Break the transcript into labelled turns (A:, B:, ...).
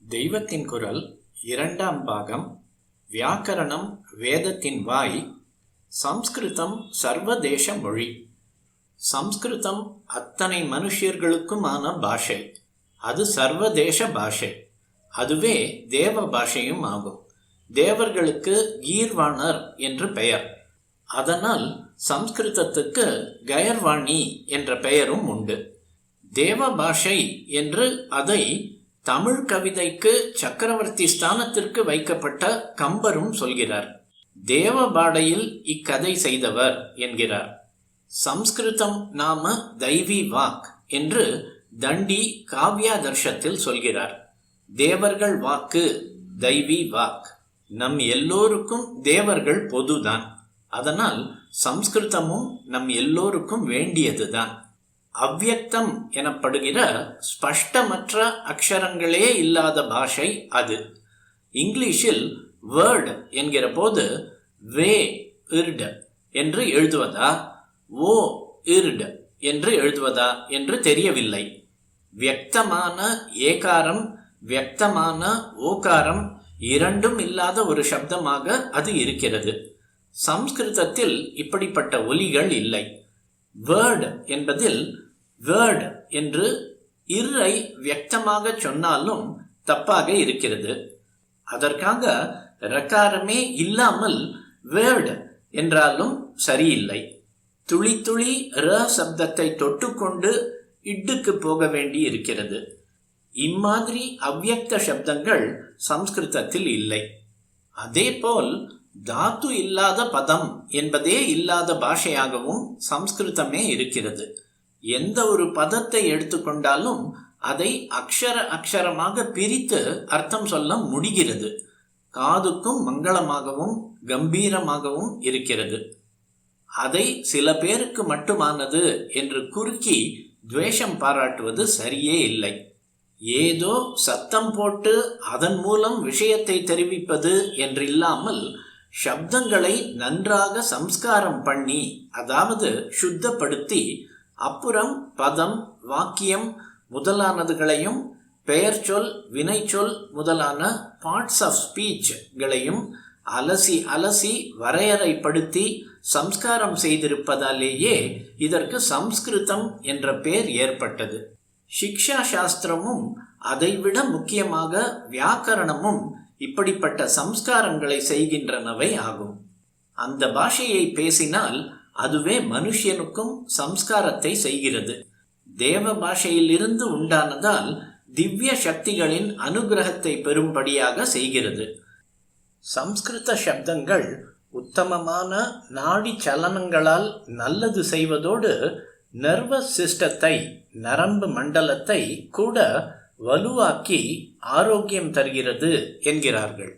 A: தெய்வத்தின் குரல் இரண்டாம் பாகம். வியாக்கரணம் வேதத்தின் வாய். சம்ஸ்கிருதம் சர்வதேச மொழி. சம்ஸ்கிருதம் அத்தனை மனுஷர்களுக்குமான பாஷை. அது சர்வதேச பாஷை. அதுவே தேவ பாஷையும் ஆகும். தேவர்களுக்கு கீர்வாணர் என்று பெயர். அதனால் சம்ஸ்கிருதத்துக்கு கயர்வாணி என்ற பெயரும் உண்டு. தேவ பாஷை என்று அதை தமிழ் கவிதைக்கு சக்கரவர்த்தி ஸ்தானத்திற்கு வைக்கப்பட்ட கம்பரும் சொல்கிறார். தேவபாடையில் இக்கதை செய்தவர் என்கிறார். சம்ஸ்கிருதம் நாம தெய்வீ வாக் என்று தண்டி காவ்யாதர்ஷத்தில் சொல்கிறார். தேவர்கள் வாக்கு தெய்வீ வாக். நம் எல்லோருக்கும் தேவர்கள் பொதுதான். அதனால் சம்ஸ்கிருதமும் நம் எல்லோருக்கும் வேண்டியதுதான். அவ்யக்தம் எனப்படுகிற ஸ்பஷ்டமற்ற அக்ஷரங்களே இல்லாத பாஷை அது. இங்கிலீஷில் வேர்ட் என்கிற போது வே இர்ட் என்று எழுதுவதா ஓ இர்ட் என்று எழுதுவதா என்று தெரியவில்லை. வியக்தமான ஏகாரம் வியக்தமான ஓகாரம் இரண்டும் இல்லாத ஒரு சப்தமாக அது இருக்கிறது. சம்ஸ்கிருதத்தில் இப்படிப்பட்ட ஒலிகள் இல்லை. வேர்ட் என்பதில் வேர்ட் என்று இர்ரை வியக்தமாக சொன்னாலும் தப்பாக இருக்கிறது. அதற்காக ரகாரமே இல்லாமல் வேர்ட் என்றாலும் சரியில்லை. துளி துளி ர சப்தத்தை தொட்டுக்கொண்டு இட்டுக்கு போக வேண்டி இருக்கிறது. இம்மாதிரி அவ்யக்த சப்தங்கள் சம்ஸ்கிருதத்தில் இல்லை. அதேபோல் தாத்து இல்லாத பதம் என்பதே இல்லாத பாஷையாகவும் சம்ஸ்கிருதமே இருக்கிறது. எந்த ஒரு பதத்தை எடுத்துக்கொண்டாலும் அதை அக்ஷரமாக பிரித்து அர்த்தம் சொல்ல முடிகிறது. காதுக்கும் மங்களமாகவும் கம்பீரமாகவும் இருக்கிறது. அதை சில பேருக்கு மட்டுமானது என்று குறுக்கி துவேஷம் பாராட்டுவது சரியே இல்லை. ஏதோ சத்தம் போட்டு அதன் மூலம் விஷயத்தை தெரிவிப்பது என்றில்லாமல் சப்தங்களை நன்றாக சம்ஸ்காரம் பண்ணி, அதாவது சுத்தப்படுத்தி, அப்புறம் பதம் வாக்கியம் முதலானதுகளையும் பெயர் சொல் வினைச்சொல் முதலான பார்ட்ஸ் ஆஃப் ஸ்பீச்களையும் அலசி அலசி வரையறைப்படுத்தி சம்ஸ்காரம் செய்திருப்பதாலேயே இதற்கு சம்ஸ்கிருதம் என்ற பெயர் ஏற்பட்டது. சிக்ஷா சாஸ்திரமும் அதைவிட முக்கியமாக வியாக்கரணமும் இப்படிப்பட்ட சம்ஸ்காரங்களை செய்கின்றனவை ஆகும். அந்த பாஷையை பேசினால் அதுவே மனுஷனுக்கும் சம்ஸ்காரத்தை செய்கிறது. தேவ பாஷையிலிருந்து உண்டானதால் திவ்ய சக்திகளின் அனுகிரகத்தை பெறும்படியாக செய்கிறது. சம்ஸ்கிருத சப்தங்கள் உத்தமமான நாடி சலனங்களால் நல்லது செய்வதோடு நர்வஸ் சிஸ்டத்தை, நரம்பு மண்டலத்தை கூட வலுவாக்கி ஆரோக்கியம் தருகிறது என்கிறார்கள்.